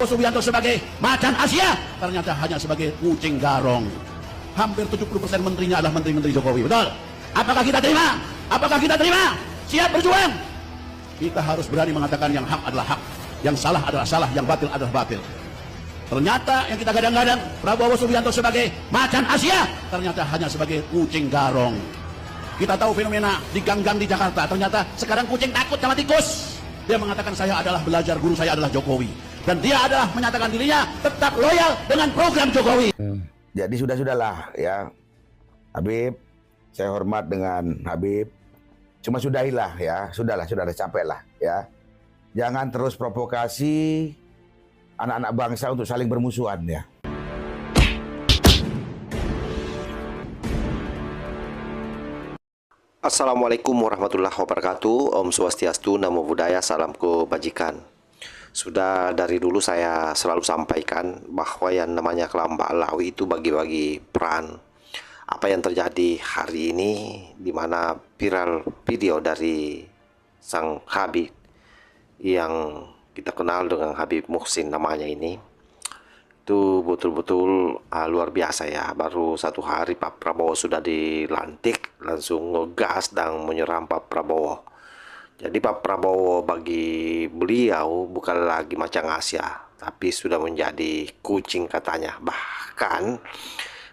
Subianto sebagai macan Asia, ternyata hanya sebagai kucing garong. Hampir 70% menterinya adalah menteri-menteri Jokowi, betul? Apakah kita terima? Apakah kita terima? Siap berjuang? Kita harus berani mengatakan yang hak adalah hak, yang salah adalah salah, yang batil adalah batil. Ternyata yang kita gadang-gadang Prabowo Subianto sebagai macan Asia, ternyata hanya sebagai kucing garong. Kita tahu fenomena di gang-gang di Jakarta, ternyata sekarang kucing takut sama tikus. Dia mengatakan saya adalah belajar, guru saya adalah Jokowi. Dan dia adalah menyatakan dirinya tetap loyal dengan program Jokowi. Jadi sudahlah ya, Habib, saya hormat dengan Habib. Cuma sudahilah ya, sudah capek lah ya. Jangan terus provokasi anak-anak bangsa untuk saling bermusuhan ya. Assalamualaikum warahmatullahi wabarakatuh. Om Swastiastu, Namo Buddhaya, salam kebajikan. Sudah dari dulu saya selalu sampaikan bahwa yang namanya Kelambak Lawi itu bagi-bagi peran. Apa yang terjadi hari ini, di mana viral video dari sang Habib yang kita kenal dengan Habib Muhsin namanya ini, itu betul-betul luar biasa ya. Baru 1 hari Pak Prabowo sudah dilantik, langsung ngegas dan menyerang Pak Prabowo. Jadi Pak Prabowo bagi beliau bukan lagi macan Asia, tapi sudah menjadi kucing katanya. Bahkan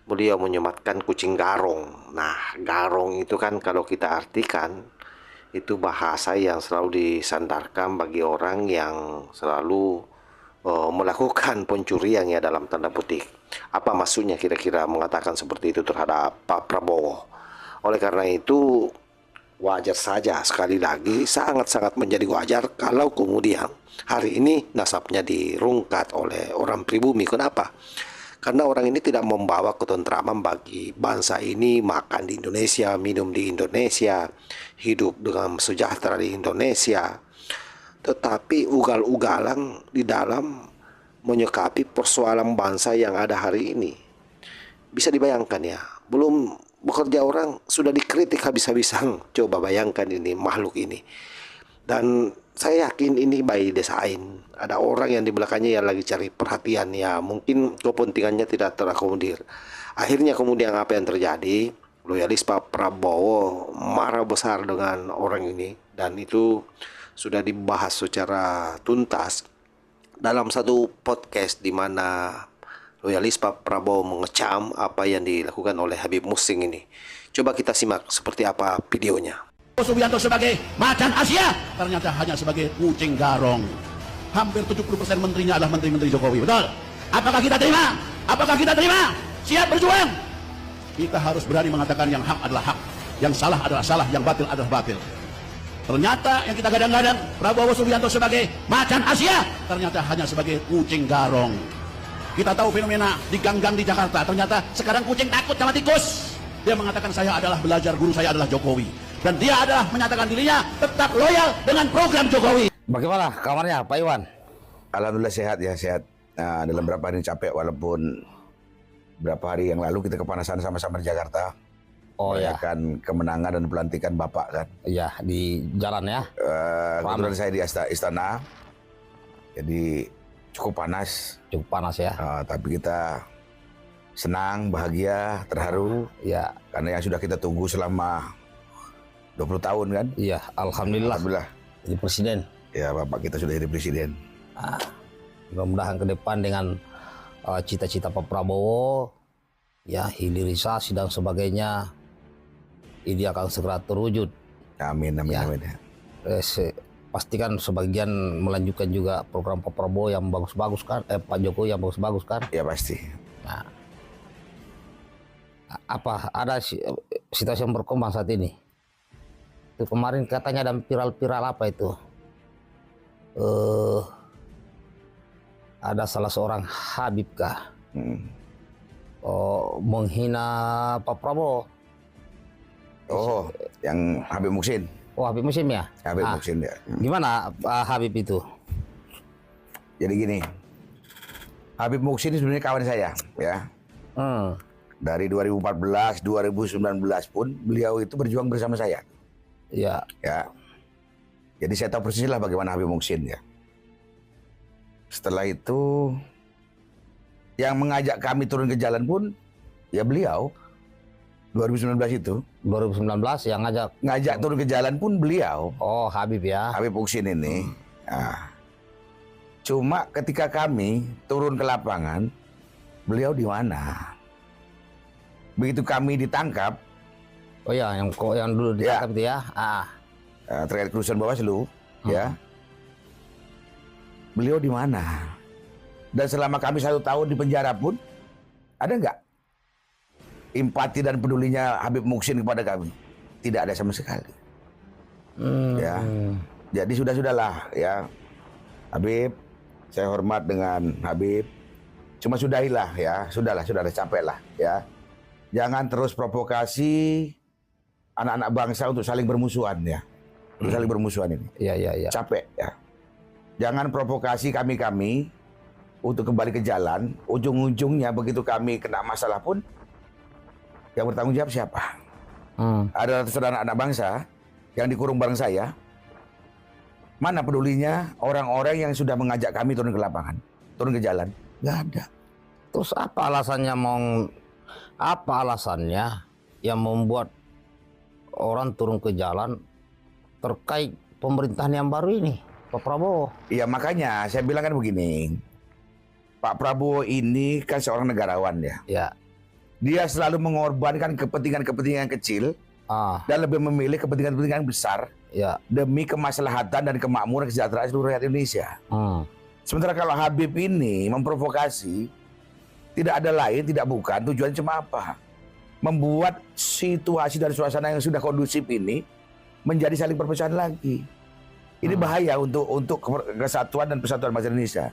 beliau menyematkan kucing garong. Nah, garong itu kan kalau kita artikan, itu bahasa yang selalu disandarkan bagi orang yang selalu melakukan pencurian ya, dalam tanda petik. Apa maksudnya kira-kira mengatakan seperti itu terhadap Pak Prabowo? Oleh karena itu wajar saja, sekali lagi sangat-sangat menjadi wajar kalau kemudian hari ini nasabnya dirungkat oleh orang pribumi. Kenapa? Karena orang ini tidak membawa ketentraman bagi bangsa ini, makan di Indonesia, minum di Indonesia, hidup dengan sejahtera di Indonesia. Tetapi ugal-ugalan di dalam menyikapi persoalan bangsa yang ada hari ini. Bisa dibayangkan ya, belum bekerja orang sudah dikritik habis-habisan. Coba bayangkan ini, makhluk ini. Dan saya yakin ini by design. Ada orang yang di belakangnya yang lagi cari perhatian ya, mungkin kepentingannya tidak terakomodir. Akhirnya kemudian apa yang terjadi? Loyalis Pak Prabowo marah besar dengan orang ini, dan itu sudah dibahas secara tuntas dalam satu podcast di mana loyalis Pak Prabowo mengecam apa yang dilakukan oleh Habib Muhsin ini. Coba kita simak seperti apa videonya. Subianto sebagai macan Asia, ternyata hanya sebagai kucing garong. Hampir 70% menterinya adalah menteri-menteri Jokowi, betul? Apakah kita terima? Apakah kita terima? Siap berjuang? Kita harus berani mengatakan yang hak adalah hak, yang salah adalah salah, yang batil adalah batil. Ternyata yang kita gadang-gadang Prabowo Subianto sebagai macan Asia, ternyata hanya sebagai kucing garong. Kita tahu fenomena di gang-gang di Jakarta, ternyata sekarang kucing takut sama tikus. Dia mengatakan saya adalah belajar, guru saya adalah Jokowi. Dan dia adalah menyatakan dirinya tetap loyal dengan program Jokowi. Bagaimana kabarnya Pak Iwan? Alhamdulillah sehat ya, sehat. Nah, dalam berapa hari ini capek, walaupun berapa hari yang lalu kita kepanasan sama-sama di Jakarta. Oh ya. Kan kemenangan dan pelantikan Bapak kan. Iya, di jalan ya. Kebetulan saya di istana. Jadi cukup panas. Cukup panas ya. Tapi kita senang, bahagia, terharu. Ya. Karena yang sudah kita tunggu selama 20 tahun kan. Iya, alhamdulillah. Alhamdulillah. Jadi presiden. Ya, Bapak kita sudah jadi presiden. Mudah-mudahan ke depan dengan cita-cita Pak Prabowo, ya hilirisasi dan sebagainya, ini akan segera terwujud. Amin, amin, Ya. amin. Pastikan sebagian melanjutkan juga program Pak Prabowo yang bagus-bagus kan, Pak Jokowi yang bagus-bagus kan. Ya pasti. Nah, apa ada situasi yang berkembang saat ini? Itu kemarin katanya ada viral-viral apa itu? Ada salah seorang Habib kah? Menghina Pak Prabowo. Oh, yang Habib Muhsin. Oh, Habib Muhsin ya? Habib Muhsin ya. Gimana Habib itu? Jadi gini, Habib Muhsin ini sebenarnya kawan saya ya. Dari 2014, 2019 pun beliau itu berjuang bersama saya. Ya. Ya. Jadi saya tahu persis lah bagaimana Habib Muhsin ya. Setelah itu yang mengajak kami turun ke jalan pun ya beliau. 2019 itu 2019 yang ngajak turun ke jalan pun beliau. Oh, Habib ya. Habib Muksin ini. Nah, cuma ketika kami turun ke lapangan, beliau di mana? Begitu kami ditangkap, Oh ya, yang dulu ditangkap itu ya. terkait kerusuhan Bawaslu, ya. Beliau di mana? Dan selama kami 1 tahun di penjara pun, ada nggak empati dan pedulinya Habib Muksin kepada kami? Tidak ada sama sekali. Ya, jadi sudahlah ya, Habib. Saya hormat dengan Habib. Cuma sudahilah ya, sudah capek lah ya. Jangan terus provokasi anak-anak bangsa untuk saling bermusuhan ya. Untuk saling bermusuhan ini. Iya. Capek ya. Jangan provokasi kami untuk kembali ke jalan. Ujung-ujungnya begitu kami kena masalah pun, yang bertanggung jawab siapa? Ada ratusan anak-anak bangsa yang dikurung bareng saya. Mana pedulinya orang-orang yang sudah mengajak kami turun ke lapangan, turun ke jalan? Nggak ada. Terus apa alasannya yang membuat orang turun ke jalan terkait pemerintahan yang baru ini, Pak Prabowo? Iya, makanya saya bilang kan begini. Pak Prabowo ini kan seorang negarawan ya. Ya. Dia selalu mengorbankan kepentingan-kepentingan kecil dan lebih memilih kepentingan-kepentingan besar demi kemaslahatan dan kemakmuran kesejahteraan seluruh rakyat Indonesia. Sementara kalau Habib ini memprovokasi, tidak ada lain, tidak bukan, tujuannya cuma apa? Membuat situasi dan suasana yang sudah kondusif ini menjadi saling perpecahan lagi. Ini bahaya untuk kesatuan dan persatuan bangsa Indonesia.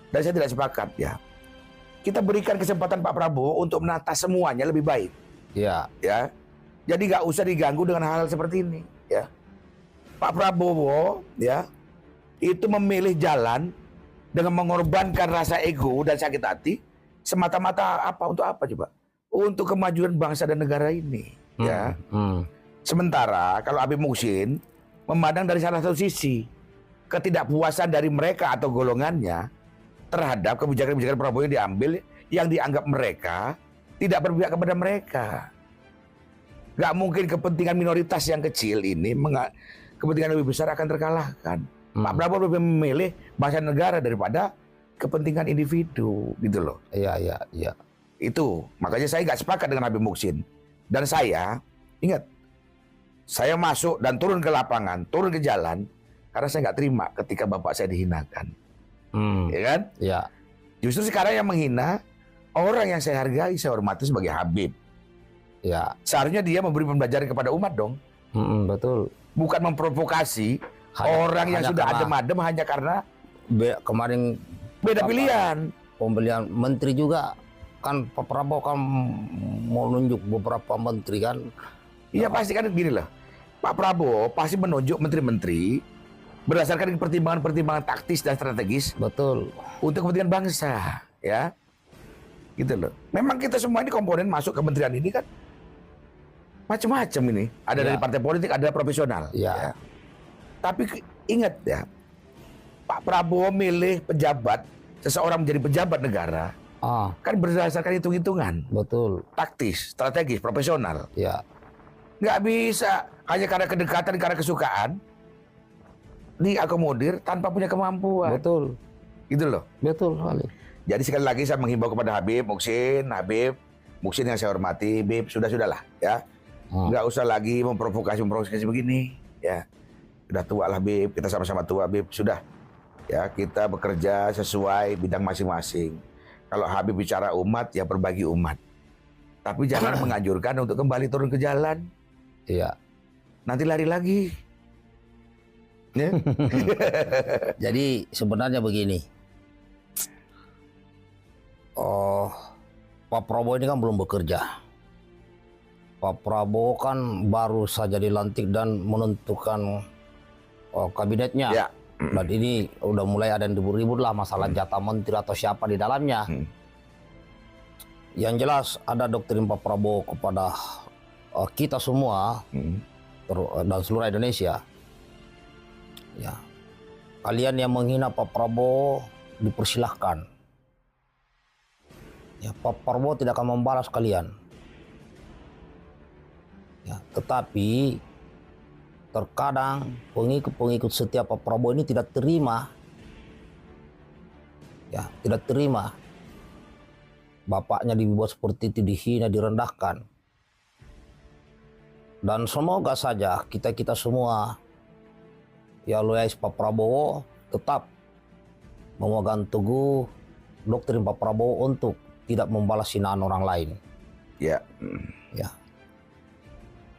Dan saya tidak sepakat ya. Kita berikan kesempatan Pak Prabowo untuk menata semuanya lebih baik. Iya. Ya. Jadi nggak usah diganggu dengan hal-hal seperti ini. Ya. Pak Prabowo ya itu memilih jalan dengan mengorbankan rasa ego dan sakit hati semata-mata apa untuk apa coba? Untuk kemajuan bangsa dan negara ini. Ya. Sementara kalau Habib Muksin memandang dari salah satu sisi ketidakpuasan dari mereka atau golongannya terhadap kebijakan-kebijakan Prabowo yang diambil, yang dianggap mereka tidak berpihak kepada mereka. Gak mungkin kepentingan minoritas yang kecil ini, kepentingan lebih besar akan terkalahkan. Pak Prabowo lebih memilih bangsa negara daripada kepentingan individu, gitu loh. Iya. Itu, makanya saya gak sepakat dengan Habib Muksin. Dan saya, ingat, saya masuk dan turun ke lapangan, turun ke jalan, karena saya gak terima ketika bapak saya dihinakan. Ya kan? Iya. Justru sekarang yang menghina orang yang saya hargai, saya hormati sebagai Habib. Ya. Seharusnya dia memberi pembelajaran kepada umat dong. Betul. Bukan memprovokasi orang yang sudah adem-adem hanya karena kemarin beda pilihan. Pembelian menteri juga kan Pak Prabowo kan mau nunjuk beberapa menteri kan. Iya pasti kan gini lah. Pak Prabowo pasti menunjuk menteri-menteri berdasarkan pertimbangan-pertimbangan taktis dan strategis. Betul. Untuk kepentingan bangsa, ya. Gitu loh. Memang kita semua ini komponen masuk kementerian ini kan macam-macam ini. Ada dari partai politik, ada profesional. Ya. Tapi ingat ya, Pak Prabowo milih pejabat, seseorang menjadi pejabat negara, kan berdasarkan hitung-hitungan. Betul. Taktis, strategis, profesional. Ya. Nggak bisa hanya karena kedekatan, karena kesukaan diakomodir tanpa punya kemampuan. Betul. Gitu loh. Betul sekali. Jadi sekali lagi saya menghimbau kepada Habib Muksin yang saya hormati, Habib, sudahlah ya. Nggak usah lagi memprovokasi begini ya. Sudah tua lah Habib, kita sama-sama tua Habib, sudah. Ya, kita bekerja sesuai bidang masing-masing. Kalau Habib bicara umat, ya berbagi umat. Tapi jangan menganjurkan untuk kembali turun ke jalan. Iya. Nanti lari lagi. Ya? Jadi sebenarnya begini, Pak Prabowo ini kan belum bekerja. Pak Prabowo kan baru saja dilantik dan menentukan kabinetnya. Ya. Dan ini udah mulai ada yang ribut-ribut lah masalah jatah menteri atau siapa di dalamnya. Yang jelas ada doktrin Pak Prabowo kepada kita semua dan seluruh Indonesia. Ya, kalian yang menghina Pak Prabowo dipersilahkan. Ya, Pak Prabowo tidak akan membalas kalian. Ya, tetapi terkadang pengikut-pengikut setiap Pak Prabowo ini tidak terima. Ya, tidak terima. Bapaknya dibuat seperti itu, dihina, direndahkan. Dan semoga saja kita semua ya loyalis Pak Prabowo tetap memegang teguh doktrin Pak Prabowo untuk tidak membalas hinaan orang lain. Ya. Ya.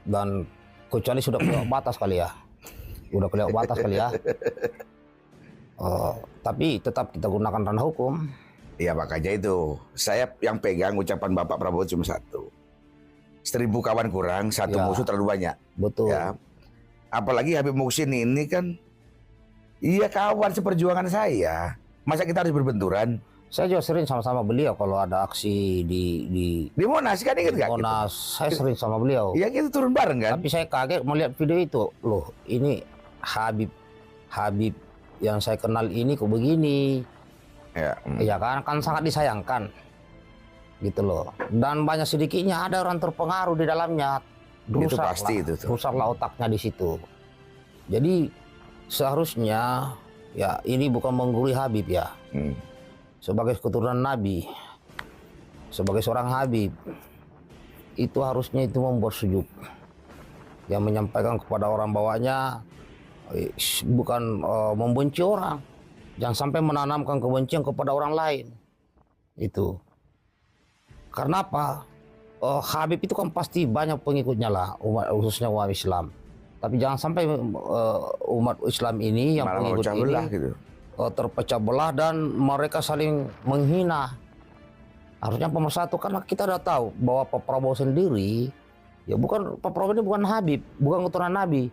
Dan kecuali sudah kelewat batas kali ya. Udah kelewat batas kali ya. Tapi tetap kita gunakan ranah hukum. Ya makanya itu, saya yang pegang ucapan Bapak Prabowo cuma satu. 1000 kawan kurang, satu Ya. musuh terlalu banyak. Betul. Ya. Apalagi Habib Muhsin ini kan, iya kawan seperjuangan saya. Masa kita harus berbenturan? Saya juga sering sama-sama beliau kalau ada aksi di Di Monas kan inget gak? Monas. Saya sering sama beliau. Iya kita turun bareng kan? Tapi saya kaget melihat video itu. Loh, ini Habib yang saya kenal ini kok begini. Ya. Ya kan sangat disayangkan. Gitu loh. Dan banyak sedikitnya ada orang terpengaruh di dalamnya. Itu pasti itu tuh. Rusaklah otaknya di situ. Jadi seharusnya ya ini bukan menggurui Habib ya. Sebagai keturunan Nabi, sebagai seorang Habib, itu harusnya itu membuat sejuk. Yang menyampaikan kepada orang bawahnya bukan membenci orang. Jangan sampai menanamkan kebencian kepada orang lain. Itu. Karena apa? Habib itu kan pasti banyak pengikutnya lah, khususnya umat Islam. Tapi jangan sampai umat Islam ini yang malah pengikut ini gitu. Terpecah belah dan mereka saling menghina. Harusnya pemersatu, karena kita udah tahu bahwa Pak Prabowo sendiri ya Pak Prabowo ini bukan Habib, bukan keturunan Nabi,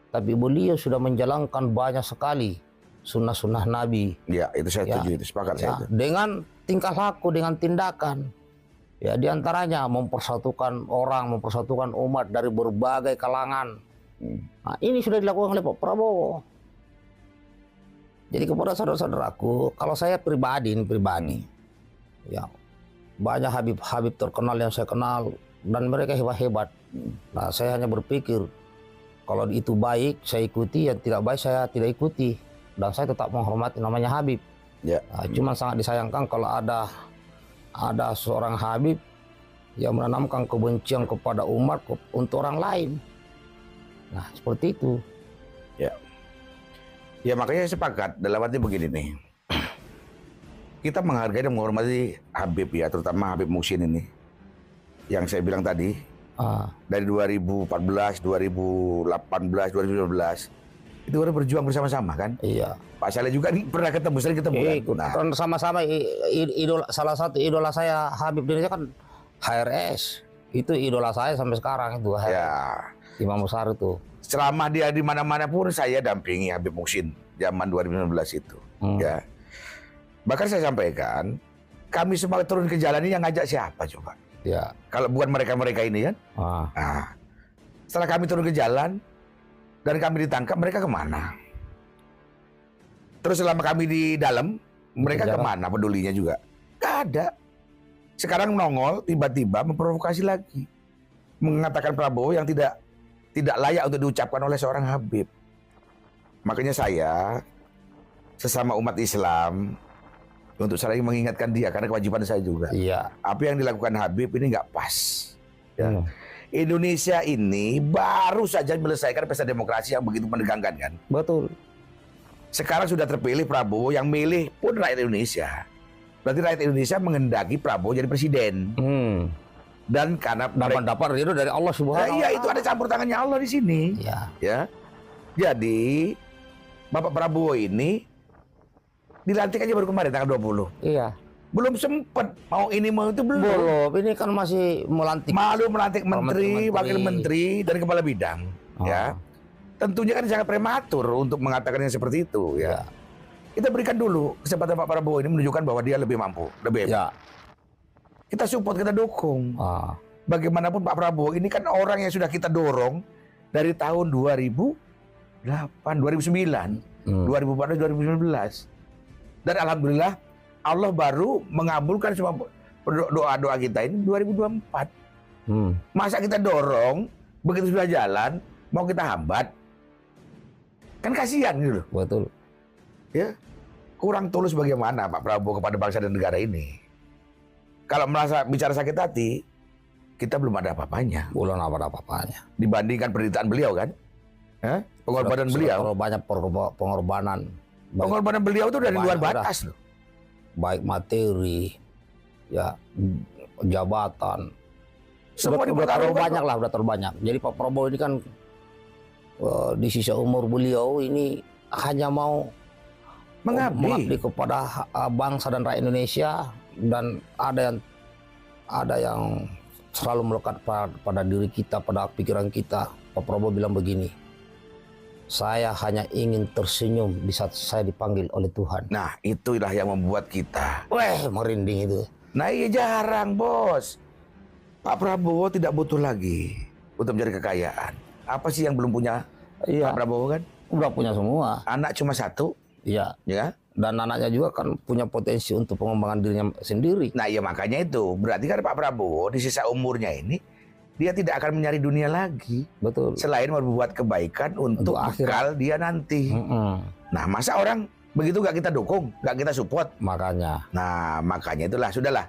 tapi beliau sudah menjalankan banyak sekali sunnah-sunnah Nabi. Ya itu saya setuju, itu sepakat saya itu. Dengan tingkah laku, dengan tindakan. Ya diantaranya mempersatukan orang, mempersatukan umat dari berbagai kalangan. Nah, ini sudah dilakukan oleh Pak Prabowo. Jadi kepada saudara-saudaraku, kalau saya pribadi, ya banyak Habib terkenal yang saya kenal dan mereka hebat-hebat. Nah, saya hanya berpikir kalau itu baik saya ikuti, yang tidak baik saya tidak ikuti, dan saya tetap menghormati namanya Habib. Ya. Nah, cuma sangat disayangkan kalau ada seorang Habib yang menanamkan kebencian kepada umat untuk orang lain. Nah, seperti itu. Ya. Ya makanya saya sepakat dalam arti begini nih. Kita menghargai dan menghormati Habib ya, terutama Habib Muhsin ini. Yang saya bilang tadi, dari 2014, 2018, 2019, itu orang berjuang bersama-sama kan? Iya. Pak Saleh juga pernah ketemu, sering ketemu kan? Nah, Kan sama-sama salah satu idola saya Habib di Indonesia kan HRS. Itu idola saya sampai sekarang itu HRS. ya. Imam Besar itu. Selama dia di mana-mana pun saya dampingi Habib Muhsin zaman 2019 itu. Ya. Bahkan saya sampaikan, kami semua turun ke jalan ini yang ngajak siapa coba? Ya. Kalau bukan mereka-mereka ini kan? Nah, setelah kami turun ke jalan dan kami ditangkap, mereka kemana? Terus selama kami di dalam, mereka kemana pedulinya juga? Gak ada. Sekarang nongol, tiba-tiba memprovokasi lagi. Mengatakan Prabowo yang tidak layak untuk diucapkan oleh seorang Habib. Makanya saya, sesama umat Islam, untuk saling mengingatkan dia, karena kewajiban saya juga. Iya. Apa yang dilakukan Habib ini nggak pas. Ya. Indonesia ini baru saja menyelesaikan pesta demokrasi yang begitu menegangkan kan. Betul. Sekarang sudah terpilih Prabowo, yang milih pun rakyat Indonesia. Berarti rakyat Indonesia menghendaki Prabowo jadi presiden. Dan karena Dapat itu dari Allah Subhanahu wa Iya, itu ada campur tangannya Allah di sini. Iya. Ya. Jadi Bapak Prabowo ini dilantik aja baru kemarin tanggal 20. Iya. Belum sempat mau ini mau itu belum. Belum. Ini kan masih melantik. Malu melantik menteri, wakil menteri, dan kepala bidang. Ya. Tentunya kan sangat prematur untuk mengatakan yang seperti itu. Ya. Kita berikan dulu kesempatan Pak Prabowo ini menunjukkan bahwa dia lebih mampu, lebih hebat. Kita support, kita dukung. Bagaimanapun Pak Prabowo ini kan orang yang sudah kita dorong dari tahun 2008, 2009, 2014, 2019. Dan alhamdulillah Allah baru mengabulkan semua doa-doa kita ini 2024. Masa kita dorong, begitu sudah jalan, mau kita hambat, kan kasihan gitu loh. Betul. Ya, kurang tulus bagaimana Pak Prabowo kepada bangsa dan negara ini. Kalau merasa bicara sakit hati, kita belum ada apa-apanya. Belum ada apa-apanya. Dibandingkan penderitaan beliau kan, pengorbanan beliau. Terlalu banyak pengorbanan. Pengorbanan beliau itu dari luar batas loh. Baik materi, ya jabatan. Semua Udah terlalu dipertaruhkan. banyak lah, udah terlalu banyak. Jadi Pak Prabowo ini kan di sisa umur beliau ini hanya mau mengabdi kepada bangsa dan rakyat Indonesia, dan ada yang selalu melekat pada diri kita, pada pikiran kita. Pak Prabowo bilang begini, saya hanya ingin tersenyum di saat saya dipanggil oleh Tuhan. Nah, itulah yang membuat kita. Merinding itu. Nah, iya jarang, Bos. Pak Prabowo tidak butuh lagi untuk mencari kekayaan. Apa sih yang belum punya Pak Prabowo kan? Udah punya semua. Anak cuma satu, Iya. ya. Dan anaknya juga kan punya potensi untuk pengembangan dirinya sendiri. Nah, iya makanya itu. Berarti kan Pak Prabowo di sisa umurnya ini dia tidak akan mencari dunia lagi. Betul. Selain berbuat kebaikan untuk bekal dia nanti. Nah, masa orang begitu gak kita dukung, gak kita support? Makanya. Nah, makanya itulah, sudahlah.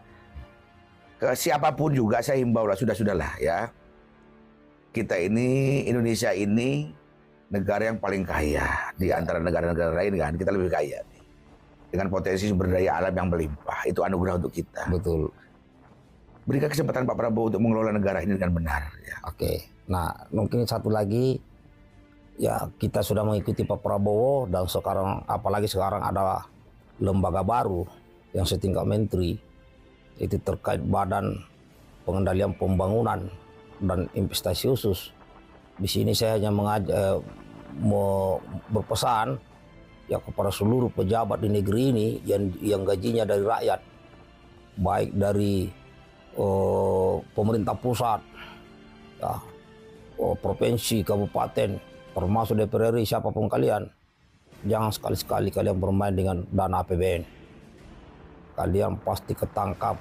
Ke siapapun juga saya himbau lah, sudahlah ya. Kita ini, Indonesia ini negara yang paling kaya di antara negara-negara lain kan. Kita lebih kaya nih. Dengan potensi sumber daya alam yang melimpah. Itu anugerah untuk kita. Betul. Berikan kesempatan Pak Prabowo untuk mengelola negara ini dengan benar. Ya. Oke. Nah, mungkin satu lagi, ya kita sudah mengikuti Pak Prabowo, dan sekarang, apalagi sekarang ada lembaga baru yang setingkat menteri, itu terkait Badan Pengendalian Pembangunan dan Investasi Khusus. Di sini saya hanya berpesan ya kepada seluruh pejabat di negeri ini yang gajinya dari rakyat, baik dari pemerintah pusat, ya, provinsi, kabupaten, termasuk DPR RI, siapapun kalian, jangan sekali-sekali kalian bermain dengan dana APBN. Kalian pasti ketangkap.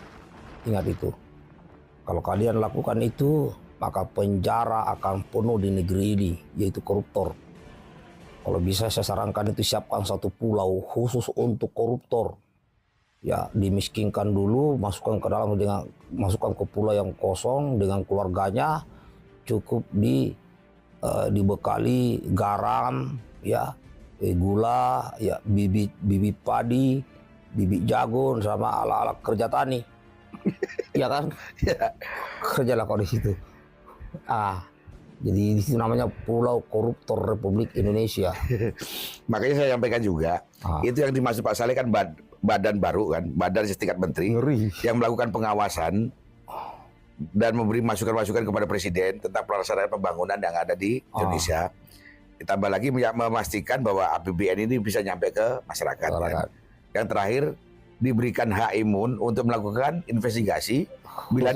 Ingat itu. Kalau kalian lakukan itu, maka penjara akan penuh di negeri ini, yaitu koruptor. Kalau bisa saya sarankan itu siapkan satu pulau khusus untuk koruptor. Ya, dimiskinkan dulu, masukkan ke dalam, masukkan ke pulau yang kosong dengan keluarganya, cukup dibekali garam, ya, gula, ya, bibit padi, bibit jagung, sama alat-alat kerja tani. Ya kan? Kerjalah kau di situ. Jadi di situ namanya Pulau Koruptor Republik Indonesia. Makanya saya sampaikan juga, itu yang dimaksud Pak Saleh kan badan baru kan, badan setingkat menteri. Ngeri. Yang melakukan pengawasan dan memberi masukan-masukan kepada Presiden tentang pelaksanaan pembangunan yang ada di Indonesia. Ditambah lagi memastikan bahwa APBN ini bisa nyampe ke masyarakat. Kan? Yang terakhir, diberikan hak imun untuk melakukan investigasi bila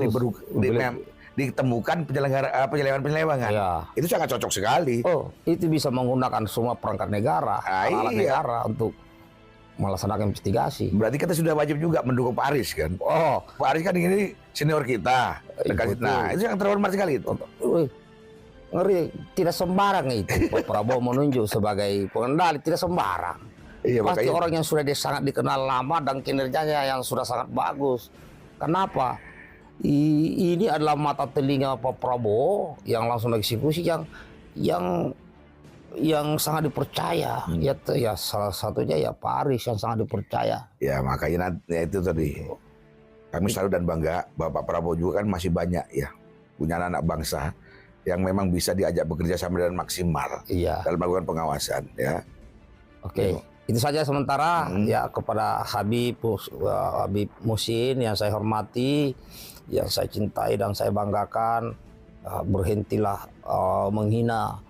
ditemukan penyelewengan. Ya. Itu sangat cocok sekali. Itu bisa menggunakan semua perangkat negara, alat negara untuk melaksanakan investigasi. Berarti kita sudah wajib juga mendukung Pak Aris kan? Pak Aris kan ini senior kita. Nah, itu yang terhormat sekali itu. Ngeri, tidak sembarang itu. Pak Prabowo menunjuk sebagai pengendali, tidak sembarang. Pasti makanya orang yang sudah sangat dikenal lama dan kinerjanya yang sudah sangat bagus. Kenapa? Ini adalah mata telinga Pak Prabowo yang langsung eksekusi, yang sangat dipercaya. Ya salah satunya ya Pak Aris yang sangat dipercaya. Ya makanya itu tadi. Kami selalu dan bangga bahwa Pak Prabowo juga kan masih banyak ya punya anak bangsa yang memang bisa diajak bekerja sama dengan maksimal dalam melakukan pengawasan ya. Oke. Itu saja sementara ya, kepada Habib Muhsin yang saya hormati, yang saya cintai dan saya banggakan, berhentilah menghina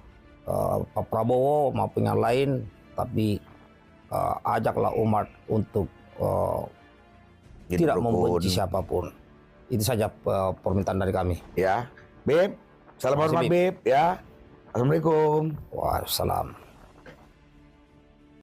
Pak Prabowo maupun yang lain, tapi ajaklah umat untuk tidak membenci siapapun. Itu saja permintaan dari kami. Ya, Beb, salam hormat Beb ya. Assalamualaikum. Waalaikumsalam.